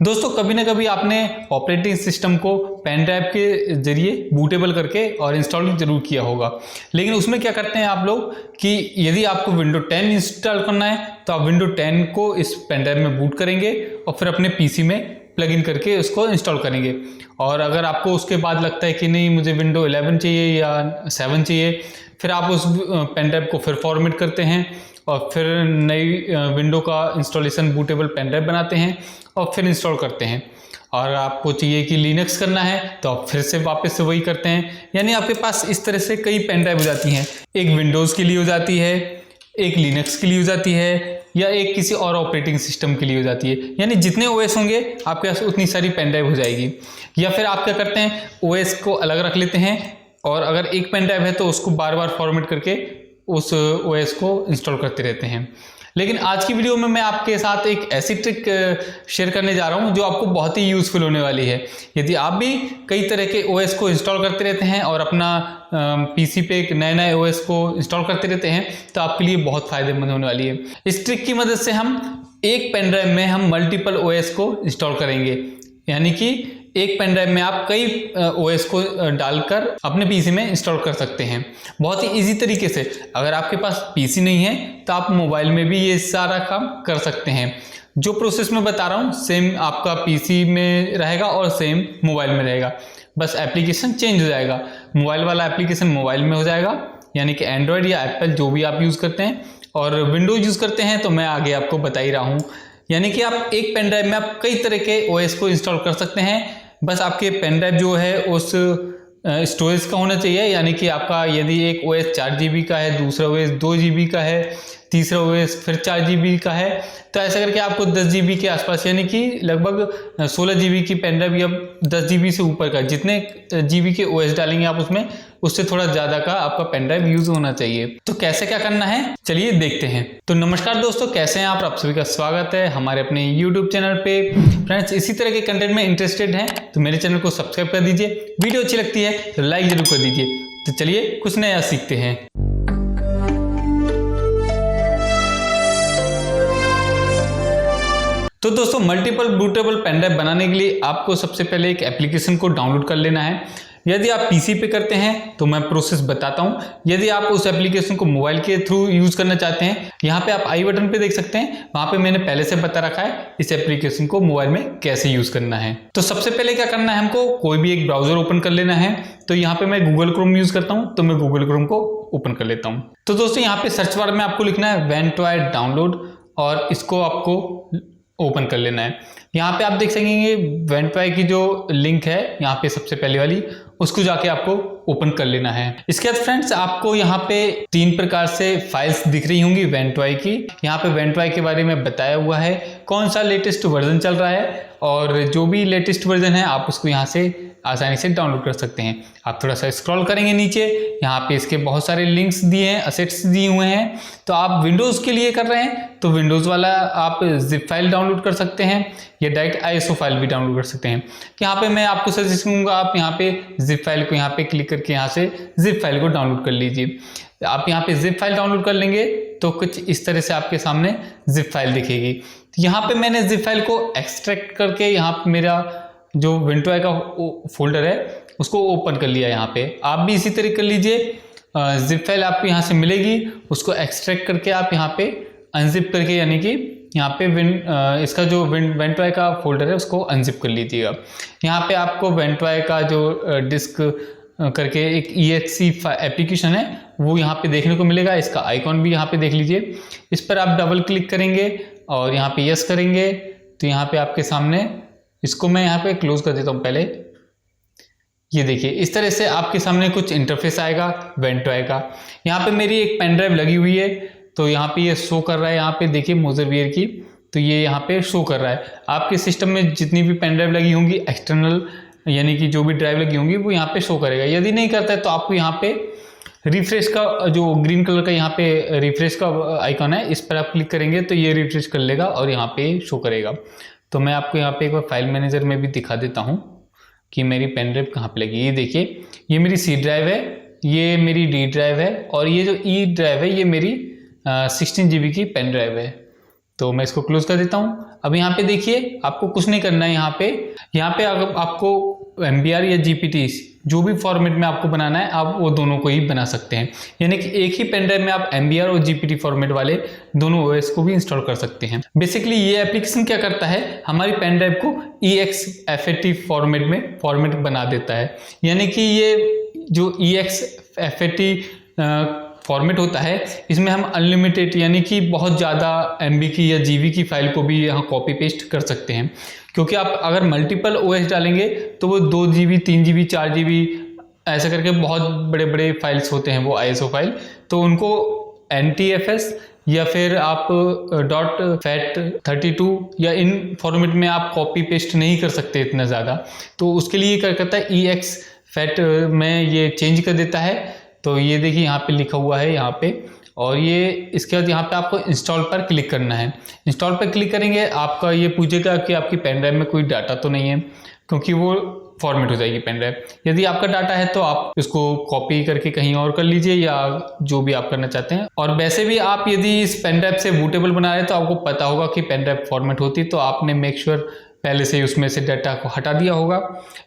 दोस्तों कभी ना कभी आपने ऑपरेटिंग सिस्टम को पेन ड्राइव के जरिए बूटेबल करके और इंस्टॉल जरूर किया होगा, लेकिन उसमें क्या करते हैं आप लोग कि यदि आपको विंडो 10 इंस्टॉल करना है तो आप विंडो 10 को इस पेन ड्राइव में बूट करेंगे और फिर अपने पीसी में प्लग इन करके उसको इंस्टॉल करेंगे। और अगर आपको उसके बाद लगता है कि नहीं मुझे विंडो 11 चाहिए या 7 चाहिए, फिर आप उस पेन ड्राइव को फिर फॉर्मेट करते हैं और फिर नई विंडो का इंस्टॉलेशन बूटेबल पेन ड्राइव बनाते हैं और फिर इंस्टॉल करते हैं। और आपको चाहिए कि लिनक्स करना है तो आप फिर से वापस से वही करते हैं। यानी आपके पास इस तरह से कई पेन ड्राइव हो जाती हैं, एक विंडोज़ के लिए हो जाती है, एक लिनक्स के लिए हो जाती है, या एक किसी और ऑपरेटिंग सिस्टम के लिए हो जाती है। यानी जितने ओएस होंगे आपके पास उतनी सारी पेन ड्राइव हो जाएगी। या फिर आप क्या करते हैं, ओएस को अलग रख लेते हैं और अगर एक पेन ड्राइव है तो उसको बार बार फॉर्मेट करके उस ओएस को इंस्टॉल करते रहते हैं। लेकिन आज की वीडियो में मैं आपके साथ एक ऐसी ट्रिक शेयर करने जा रहा हूं जो आपको बहुत ही यूज़फुल होने वाली है। यदि आप भी कई तरह के ओएस को इंस्टॉल करते रहते हैं और अपना पीसी पे एक नए ओएस को इंस्टॉल करते रहते हैं तो आपके लिए बहुत फ़ायदेमंद होने वाली है। इस ट्रिक की मदद से हम एक पेन ड्राइव में हम मल्टीपल ओएस को इंस्टॉल करेंगे। यानी कि एक पेन ड्राइव में आप कई ओएस को डालकर अपने पीसी में इंस्टॉल कर सकते हैं बहुत ही इजी तरीके से। अगर आपके पास पीसी नहीं है तो आप मोबाइल में भी ये सारा काम कर सकते हैं। जो प्रोसेस मैं बता रहा हूँ सेम आपका पीसी में रहेगा और सेम मोबाइल में रहेगा, बस एप्लीकेशन चेंज हो जाएगा। मोबाइल वाला एप्लीकेशन मोबाइल में हो जाएगा, यानी कि एंड्रॉयड या एप्पल जो भी आप यूज़ करते हैं, और विंडोज यूज़ करते हैं तो मैं आगे आपको बता ही रहा हूँ। यानी कि आप एक पेन ड्राइव में आप कई तरह के ओएस को इंस्टॉल कर सकते हैं। बस आपके पेन ड्राइव जो है उस स्टोरेज का होना चाहिए। यानी कि आपका यदि एक ओएस 4 GB का है, दूसरा ओएस 2 GB का है, तीसरा ओएस फिर 4 GB का है, तो ऐसा करके आपको 10 GB के आसपास, यानी कि लगभग 16 GB की पेन ड्राइव या 10 GB से ऊपर का जितने GB के ओएस डालेंगे आप उसमें, उससे थोड़ा ज़्यादा का आपका पेन ड्राइव यूज़ होना चाहिए। तो कैसे क्या करना है चलिए देखते हैं। तो नमस्कार दोस्तों, कैसे हैं आप सभी का स्वागत है हमारे अपने YouTube चैनल पे। फ्रेंड्स, इसी तरह के कंटेंट में इंटरेस्टेड हैं तो मेरे चैनल को सब्सक्राइब कर दीजिए, वीडियो अच्छी लगती है तो लाइक जरूर कर दीजिए। तो चलिए कुछ नया सीखते हैं। तो दोस्तों, मल्टीपल बूटेबल पेन ड्राइव बनाने के लिए आपको सबसे पहले एक एप्लीकेशन को डाउनलोड कर लेना है। यदि आप पीसी पे करते हैं तो मैं प्रोसेस बताता हूं। यदि आप उस एप्लीकेशन को मोबाइल के थ्रू यूज करना चाहते हैं, यहाँ पे आप आई बटन पे देख सकते हैं, वहां पे मैंने पहले से बता रखा है इस एप्लीकेशन को मोबाइल में कैसे यूज करना है। तो सबसे पहले क्या करना है, हमको कोई भी एक ब्राउजर ओपन कर लेना है। तो यहाँ पे मैं गूगल क्रोम यूज करता हूँ तो मैं गूगल क्रोम को ओपन कर लेता हूँ। तो दोस्तों, यहाँ पे सर्च बार में आपको लिखना है वेंटॉय डाउनलोड और इसको आपको ओपन कर लेना है। यहाँ पे आप देख सकेंगे वेंटॉय की जो लिंक है यहाँ पे सबसे पहले वाली, उसको जाके आपको ओपन कर लेना है। इसके बाद फ्रेंड्स, आपको यहाँ पे 3 प्रकार से फाइल्स दिख रही होंगी वेंटॉय की। यहाँ पे वेंटॉय के बारे में बताया हुआ है कौन सा लेटेस्ट वर्जन चल रहा है, और जो भी लेटेस्ट वर्जन है आप उसको यहाँ से आसानी से डाउनलोड कर सकते हैं। आप थोड़ा सा स्क्रॉल करेंगे नीचे, यहाँ पे इसके बहुत सारे लिंक्स दिए हैं, असेट्स दिए हुए हैं। तो आप विंडोज़ के लिए कर रहे हैं तो विंडोज़ वाला आप जिप फाइल डाउनलोड कर सकते हैं या डायरेक्ट ISO फाइल भी डाउनलोड कर सकते हैं। यहाँ पे मैं आपको सजेस्ट करूँगा आप यहाँ पे जिप फाइल को यहाँ पे क्लिक करके यहाँ से जिप फाइल को डाउनलोड कर लीजिए। आप यहाँ पे जिप फाइल डाउनलोड कर लेंगे तो कुछ इस तरह से आपके सामने जिप फाइल दिखेगी। तो यहाँ पे मैंने जिप फाइल को एक्सट्रैक्ट करके यहाँ पे मेरा जो वेंटॉय का फोल्डर है उसको ओपन कर लिया। यहाँ पे आप भी इसी तरह कर लीजिए। जिप फाइल आपको यहाँ से मिलेगी, उसको एक्सट्रैक्ट करके आप यहाँ पे अनजिप करके, यानी कि यहाँ पे इसका जो वेंटॉय का फोल्डर है उसको अनजिप कर लीजिएगा। यहाँ पे आपको वेंटॉय का जो डिस्क करके एक EXE एप्लीकेशन है वो यहाँ पे देखने को मिलेगा। इसका आइकॉन भी यहाँ पे देख लीजिए। इस पर आप डबल क्लिक करेंगे और यहाँ पे यस करेंगे तो यहाँ पे आपके सामने, इसको मैं यहाँ पे क्लोज कर देता हूँ पहले। ये देखिए इस तरह से आपके सामने कुछ इंटरफेस आएगा वेंटॉय का। यहाँ पे मेरी एक पेन ड्राइव लगी हुई है तो यहाँ पे ये शो कर रहा है। यहाँ पे देखिए मोजरवियर की, तो ये यहाँ पे शो कर रहा है। आपके सिस्टम में जितनी भी पेन ड्राइव लगी होंगी एक्सटर्नल, यानी कि जो भी ड्राइव लगी होंगी वो यहाँ पे शो करेगा। यदि नहीं करता है तो आपको यहाँ पे रिफ्रेश का जो ग्रीन कलर का यहाँ पे रिफ्रेश का आइकॉन है, इस पर आप क्लिक करेंगे तो ये रिफ्रेश कर लेगा और यहाँ पे शो करेगा। तो मैं आपको यहाँ पे एक बार फाइल मैनेजर में भी दिखा देता हूँ कि मेरी पेन ड्राइव कहाँ पे लगी। ये देखिए, ये मेरी C ड्राइव है, ये मेरी D ड्राइव है, और ये जो E ड्राइव है ये मेरी 16 GB की पेन ड्राइव है। तो मैं इसको क्लोज कर देता हूँ। अब यहाँ पे देखिए आपको कुछ नहीं करना है। यहाँ पे अगर आपको MBR या GPT जो भी फॉर्मेट में आपको बनाना है आप वो दोनों को ही बना सकते हैं, यानी कि एक ही पेन ड्राइव में आप MBR और GPT फॉर्मेट वाले दोनों OS को भी इंस्टॉल कर सकते हैं। बेसिकली ये एप्लीकेशन क्या करता है, हमारी पेन ड्राइव को EXFAT फॉर्मेट बना देता है, यानी कि ये जो EXFAT फॉर्मेट होता है इसमें हम अनलिमिटेड यानी कि बहुत ज़्यादा MB की या GB की फाइल को भी यहाँ कॉपी पेस्ट कर सकते हैं, क्योंकि आप अगर मल्टीपल OS डालेंगे तो वो 2 GB 3 GB 4 GB ऐसा करके बहुत बड़े बड़े फाइल्स होते हैं वो ISO फाइल, तो उनको NTFS या फिर आप .FAT32 या इन फॉर्मेट में आप कॉपी पेस्ट नहीं कर सकते इतना ज़्यादा। तो उसके लिए क्या करता है EXFAT में ये चेंज कर देता है। तो ये देखिए यहाँ पे लिखा हुआ है यहाँ पे, और ये इसके बाद यहाँ पे आपको इंस्टॉल पर क्लिक करना है। इंस्टॉल पर क्लिक करेंगे आपका ये पूछेगा कि आपकी पेन ड्राइव में कोई डाटा तो नहीं है, क्योंकि वो फॉर्मेट हो जाएगी पेन ड्राइव। यदि आपका डाटा है तो आप इसको कॉपी करके कहीं और कर लीजिए या जो भी आप करना चाहते हैं। और वैसे भी आप यदि इस पेन ड्राइव से बूटेबल बना रहे हैं तो आपको पता होगा कि पेन ड्राइव फॉर्मेट होती है, तो आपने मेक श्योर पहले से ही उसमें से डाटा को हटा दिया होगा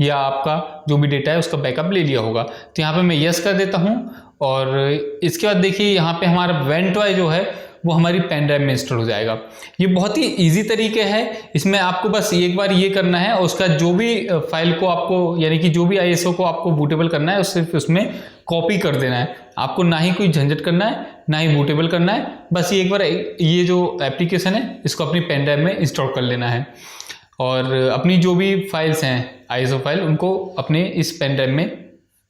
या आपका जो भी डेटा है उसका बैकअप ले लिया होगा। तो यहाँ पे मैं यस कर देता हूँ, और इसके बाद देखिए यहाँ पे हमारा वेंटॉय जो है वो हमारी पेन ड्राइव में इंस्टॉल हो जाएगा। ये बहुत ही इजी तरीके है, इसमें आपको बस एक बार ये करना है और उसका जो भी फाइल को आपको यानी कि जो भी ISO को आपको बूटेबल करना है सिर्फ उसमें कॉपी कर देना है। आपको ना ही कोई झंझट करना है ना ही बूटेबल करना है, बस एक बार ये जो एप्लीकेशन है इसको अपनी पेन ड्राइव में इंस्टॉल कर लेना है और अपनी जो भी फाइल्स हैं ISO फाइल उनको अपने इस पेन ड्राइव में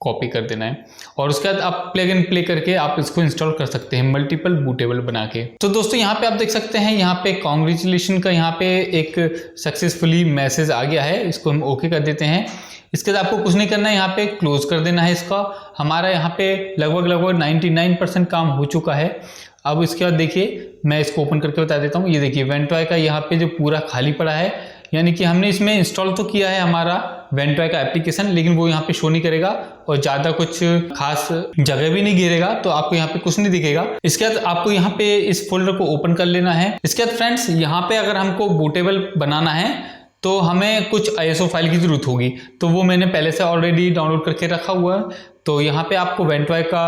कॉपी कर देना है, और उसके बाद आप प्लग एंड प्ले करके आप इसको इंस्टॉल कर सकते हैं मल्टीपल बूटेबल बना के। तो दोस्तों यहाँ पे आप देख सकते हैं यहाँ पे कॉन्ग्रेचुलेशन का यहाँ पे एक सक्सेसफुली मैसेज आ गया है, इसको हम ओके कर देते हैं। इसके बाद आपको कुछ नहीं करना है, यहाँ पे क्लोज कर देना है इसका। हमारा यहाँ पे लगभग 99% काम हो चुका है। अब इसके बाद देखिए मैं इसको ओपन करके बता देता हूँ। ये देखिए वेंटॉय का यहाँ पे जो पूरा खाली पड़ा है, यानी कि हमने इसमें इंस्टॉल तो किया है हमारा वेंटॉय का एप्लीकेशन, लेकिन वो यहाँ पे शो नहीं करेगा और ज़्यादा कुछ खास जगह भी नहीं घेरेगा, तो आपको यहाँ पे कुछ नहीं दिखेगा। इसके बाद आपको यहाँ पे इस फोल्डर को ओपन कर लेना है। इसके बाद फ्रेंड्स यहाँ पे अगर हमको बूटेबल बनाना है तो हमें कुछ ISO फाइल की जरूरत होगी, तो वो मैंने पहले से ऑलरेडी डाउनलोड करके रखा हुआ है। तो यहाँ पे आपको वेंटॉय का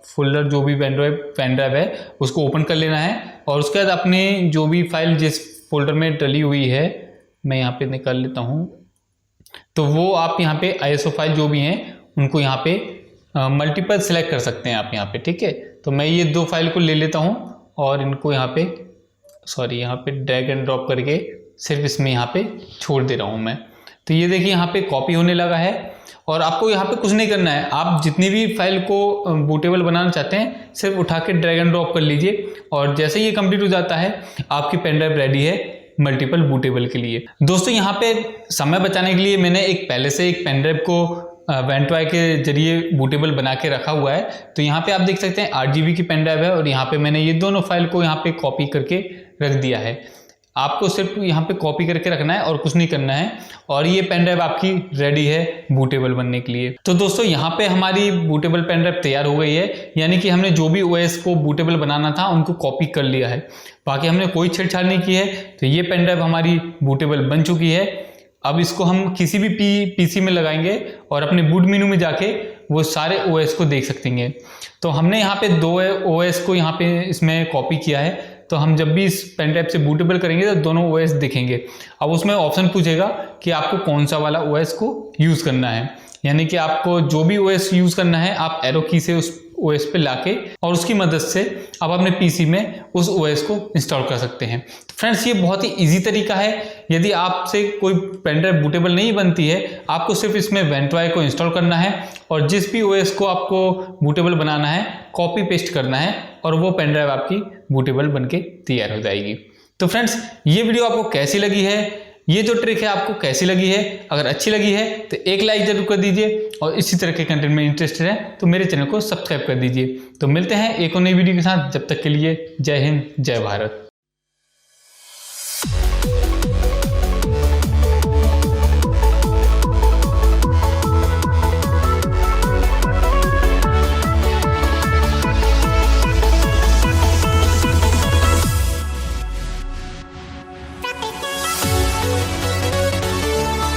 फोल्डर जो भी पेन ड्राइव है उसको ओपन कर लेना है, और उसके बाद अपने जो भी फाइल जिस फोल्डर में डली हुई है मैं यहाँ पे निकाल लेता हूँ, तो वो आप यहाँ पे ISO फाइल जो भी हैं उनको यहाँ पे मल्टीपल सेलेक्ट कर सकते हैं आप यहाँ पे, ठीक है। तो मैं ये 2 फाइल को ले लेता हूँ और इनको यहाँ पे ड्रैग एंड ड्रॉप करके सिर्फ इसमें यहाँ पे छोड़ दे रहा हूँ मैं। तो ये देखिए यहाँ पे कॉपी होने लगा है, और आपको यहाँ पे कुछ नहीं करना है। आप जितनी भी फाइल को बूटेबल बनाना चाहते हैं सिर्फ उठा के ड्रैग एंड ड्रॉप कर लीजिए, और जैसे ये कंप्लीट हो जाता है आपकी पेन ड्राइव रेडी है मल्टीपल बूटेबल के लिए। दोस्तों यहाँ पे समय बचाने के लिए मैंने पहले से एक पेन ड्राइव को वेंटॉय के जरिए बूटेबल बना के रखा हुआ है। तो यहाँ पे आप देख सकते हैं 8 GB की पेन ड्राइव है, और यहाँ पे मैंने ये दोनों फाइल को यहाँ पे कॉपी करके रख दिया है। आपको सिर्फ यहाँ पे कॉपी करके रखना है और कुछ नहीं करना है, और ये पेन ड्राइव आपकी रेडी है बूटेबल बनने के लिए। तो दोस्तों यहाँ पे हमारी बूटेबल पेन ड्राइव तैयार हो गई है, यानी कि हमने जो भी OS को बूटेबल बनाना था उनको कॉपी कर लिया है, बाकी हमने कोई छेड़छाड़ नहीं की है। तो ये पेन ड्राइव हमारी बूटेबल बन चुकी है। अब इसको हम किसी भी PC में लगाएंगे और अपने बूट मेनू में जाके वो सारे OS को देख सकेंगे। तो हमने यहाँ पे 2 OS को यहाँ पे इसमें कॉपी किया है, तो हम जब भी इस पेन ड्राइव से बूटेबल करेंगे तो दोनों OS दिखेंगे। अब उसमें ऑप्शन पूछेगा कि आपको कौन सा वाला OS को यूज़ करना है, यानी कि आपको जो भी OS यूज़ करना है आप एरो की से उस OS पे लाके और उसकी मदद से आप अपने PC में उस OS को इंस्टॉल कर सकते हैं। तो फ्रेंड्स ये बहुत ही इजी तरीका है। यदि आपसे कोई पेन ड्राइव बूटेबल नहीं बनती है, आपको सिर्फ इसमें वेंटॉय को इंस्टॉल करना है और जिस भी OS को आपको बूटेबल बनाना है कॉपी पेस्ट करना है, और वो पेन ड्राइव आपकी बूटेबल बनके तैयार हो जाएगी। तो फ्रेंड्स ये वीडियो आपको कैसी लगी है, ये जो ट्रिक है आपको कैसी लगी है? अगर अच्छी लगी है तो एक लाइक जरूर कर दीजिए, और इसी तरह के कंटेंट में इंटरेस्टेड है तो मेरे चैनल को सब्सक्राइब कर दीजिए। तो मिलते हैं एक और नई वीडियो के साथ, जब तक के लिए जय हिंद जय भारत।